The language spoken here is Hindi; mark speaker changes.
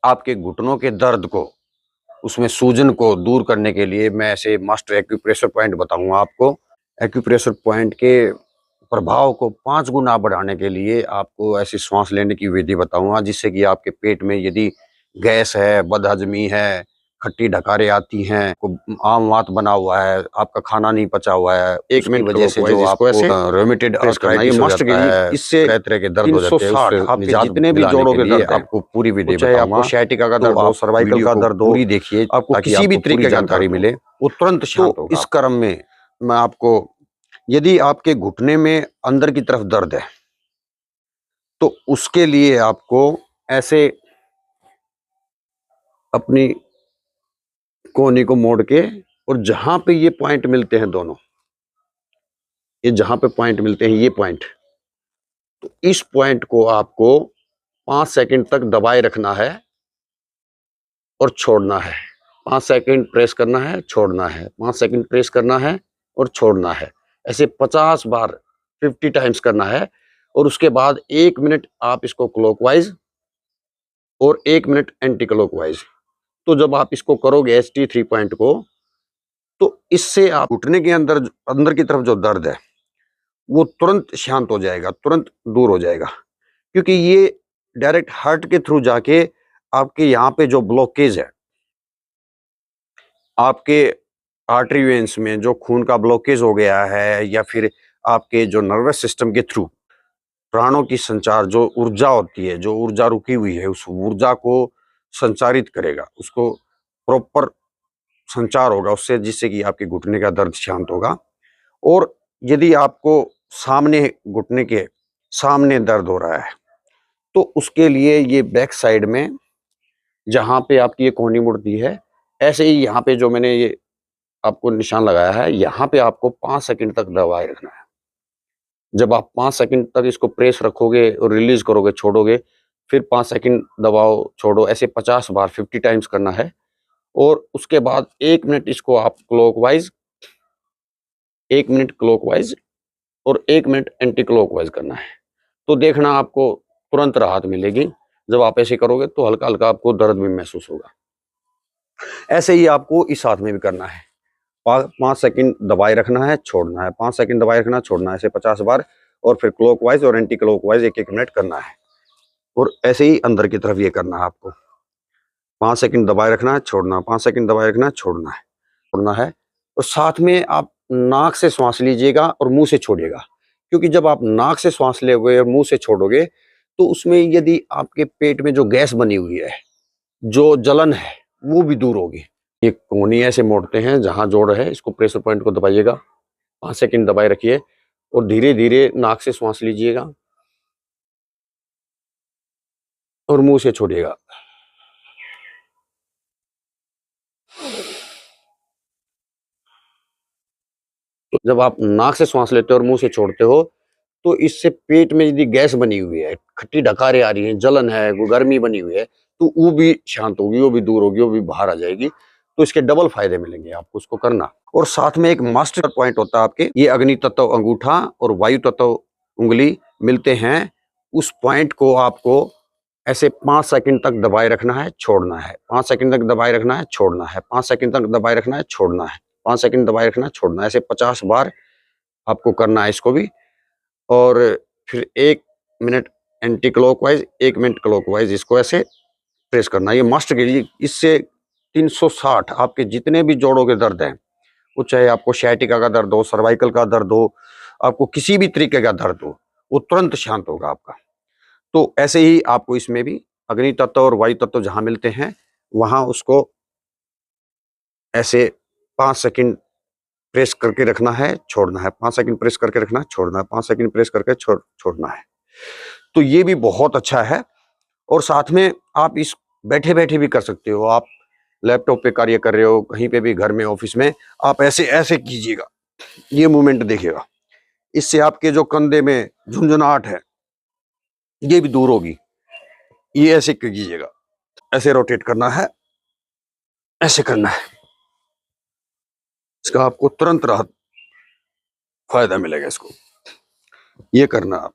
Speaker 1: आपके घुटनों के दर्द को, उसमें सूजन को दूर करने के लिए मैं ऐसे मास्टर एक्यूप्रेशर पॉइंट बताऊंगा आपको। एक्यूप्रेशर पॉइंट के प्रभाव को 5 गुना बढ़ाने के लिए आपको ऐसी सांस लेने की विधि बताऊंगा, जिससे कि आपके पेट में यदि गैस है, बदहजमी है, खट्टी डकारें आती हैं, को आम वात बना हुआ है, आपका खाना नहीं पचा हुआ है, एक
Speaker 2: उसकी
Speaker 1: मिनट
Speaker 2: वजह से जो
Speaker 1: आपको
Speaker 2: आपको
Speaker 1: रोमेटेड आर्थराइटिस हो जाता है,
Speaker 2: इससे
Speaker 1: तरह तरह के दर्द हो जाते हैं,
Speaker 2: 360
Speaker 1: उससे
Speaker 2: आपके
Speaker 1: निजात
Speaker 2: जितने भी
Speaker 1: दिलाने
Speaker 2: जोड़ों
Speaker 1: के
Speaker 2: के
Speaker 1: लिए
Speaker 2: दर्द हैं,
Speaker 1: आपको पूरी
Speaker 2: वो
Speaker 1: विधि
Speaker 2: चाहे आपको
Speaker 1: बताऊंगा।
Speaker 2: sciatica का
Speaker 1: तो
Speaker 2: दर्द हो,
Speaker 1: आप
Speaker 2: सर्वाइकल
Speaker 1: वीडियो
Speaker 2: का
Speaker 1: को
Speaker 2: दर्द हो,
Speaker 1: पूरी देखिए,
Speaker 2: आपको
Speaker 1: ताकि
Speaker 2: किसी भी
Speaker 1: आपको पूरी
Speaker 2: तरीके का
Speaker 1: जानकारी
Speaker 2: दर्द हो,
Speaker 1: मिले, वो तुरंत शांत
Speaker 2: तो
Speaker 1: होगा।
Speaker 2: इस क्रम में मैं आपको,
Speaker 1: यदि आपके घुटने में अंदर की तरफ दर्द है, तो उसके लिए आपको ऐसे अपनी कोहनी को मोड़ के, और जहां पे ये पॉइंट मिलते हैं दोनों, ये जहां पे पॉइंट मिलते हैं, ये पॉइंट, तो इस पॉइंट को आपको 5 सेकंड तक दबाए रखना है और छोड़ना है। 5 सेकंड प्रेस करना है, छोड़ना है, 5 सेकंड प्रेस करना है और छोड़ना है। ऐसे 50 बार 50 टाइम्स करना है। और उसके बाद 1 मिनट आप इसको क्लॉकवाइज और 1 मिनट एंटी क्लॉकवाइज। तो जब आप इसको करोगे ST3 पॉइंट को, तो इससे आप घुटने के अंदर अंदर की तरफ जो दर्द है वो तुरंत शांत हो जाएगा, तुरंत दूर हो जाएगा। क्योंकि ये डायरेक्ट हार्ट के थ्रू जाके आपके यहाँ पे जो ब्लॉकेज है, आपके आर्टरी वेन्स में जो खून का ब्लॉकेज हो गया है, या फिर आपके जो नर्वस सिस्टम के थ्रू प्राणों की संचार, जो ऊर्जा होती है, जो ऊर्जा रुकी हुई है, उस ऊर्जा को संचारित करेगा, उसको प्रॉपर संचार होगा उससे, जिससे कि आपके घुटने का दर्द शांत होगा। और यदि आपको सामने, घुटने के सामने दर्द हो रहा है, तो उसके लिए ये बैक साइड में जहां पे आपकी ये कोहनी मुड़ती है, ऐसे ही यहाँ पे जो मैंने ये आपको निशान लगाया है, यहाँ पे आपको 5 सेकंड तक दबाए रखना है। जब आप 5 सेकंड तक इसको प्रेस रखोगे और रिलीज करोगे, छोड़ोगे, फिर 5 सेकंड दबाओ, छोड़ो, ऐसे 50 बार 50 टाइम्स करना है। और उसके बाद 1 मिनट इसको आप क्लॉकवाइज, 1 मिनट क्लॉकवाइज और 1 मिनट एंटी क्लॉकवाइज करना है। तो देखना आपको तुरंत राहत मिलेगी। जब आप ऐसे करोगे तो हल्का हल्का आपको दर्द भी महसूस होगा। ऐसे ही आपको इस हाथ में भी करना है। 5 सेकंड दबाए रखना है, छोड़ना है, 5 सेकंड दबाए रखना, छोड़ना है, ऐसे 50 बार। और फिर क्लॉकवाइज और एंटी क्लॉकवाइज 1-1 मिनट करना है। और ऐसे ही अंदर की तरफ ये करना है आपको। 5 सेकंड दबाए रखना है, छोड़ना, 5 सेकंड दबाए रखना है, छोड़ना है, छोड़ना है। और साथ में आप नाक से श्वास लीजिएगा और मुंह से छोड़िएगा। क्योंकि जब आप नाक से श्वास लेोगे और मुंह से छोड़ोगे, तो उसमें यदि आपके पेट में जो गैस बनी हुई है, जो जलन है, वो भी दूर होगी। ये कोहनी ऐसे मोड़ते हैं, जहां जोड़ है, इसको प्रेशर पॉइंट को दबाइएगा, 5 सेकंड दबाए रखिए और धीरे धीरे नाक से श्वास लीजिएगा और मुंह से छोड़िएगा। तो जब आप नाक से श्वास लेते हो और मुंह से छोड़ते हो, तो इससे पेट में यदि गैस बनी हुई है, खट्टी डकारें आ रही हैं, जलन है, गर्मी बनी हुई है, तो वो भी शांत होगी, वो भी दूर होगी, वो भी बाहर आ जाएगी। तो इसके डबल फायदे मिलेंगे आपको उसको करना। और साथ में एक मास्टर पॉइंट होता है आपके, ये अग्नि तत्व अंगूठा और वायु तत्व उंगली मिलते हैं। उस पॉइंट को आपको ऐसे 5 सेकंड तक दबाए रखना है, छोड़ना है, 5 सेकंड तक दबाए रखना है, छोड़ना है, 5 सेकंड तक दबाए रखना है, छोड़ना है, 5 सेकंड दबाए रखना है, छोड़ना है, ऐसे 50 बार आपको करना है इसको भी। और फिर 1 minute anti clockwise, 1 minute clockwise, इसको ऐसे प्रेस करना है। ये मास्टर के लिए, इससे 360 आपके जितने भी जोड़ों के दर्द हैं, वो चाहे आपको sciatica का दर्द हो, सर्वाइकल का दर्द हो, आपको किसी भी तरीके का दर्द हो, वो तुरंत शांत होगा आपका। तो ऐसे ही आपको इसमें भी अग्नि तत्व और वायु तत्व जहां मिलते हैं, वहां उसको ऐसे 5 सेकंड प्रेस करके रखना है, छोड़ना है, 5 सेकंड प्रेस करके रखना है, छोड़ना है, 5 सेकंड प्रेस करके छोड़ना है। तो ये भी बहुत अच्छा है। और साथ में आप इस बैठे बैठे भी कर सकते हो। आप लैपटॉप पे कार्य कर रहे हो, कहीं पे भी, घर में, ऑफिस में, आप ऐसे ऐसे कीजिएगा, ये मूवमेंट देखिएगा। इससे आपके जो कंधे में झुंझुनाहट है, ये भी दूर होगी। ये ऐसे कीजिएगा, ऐसे रोटेट करना है, ऐसे करना है, इसका आपको तुरंत राहत, फायदा मिलेगा इसको। ये करना आप।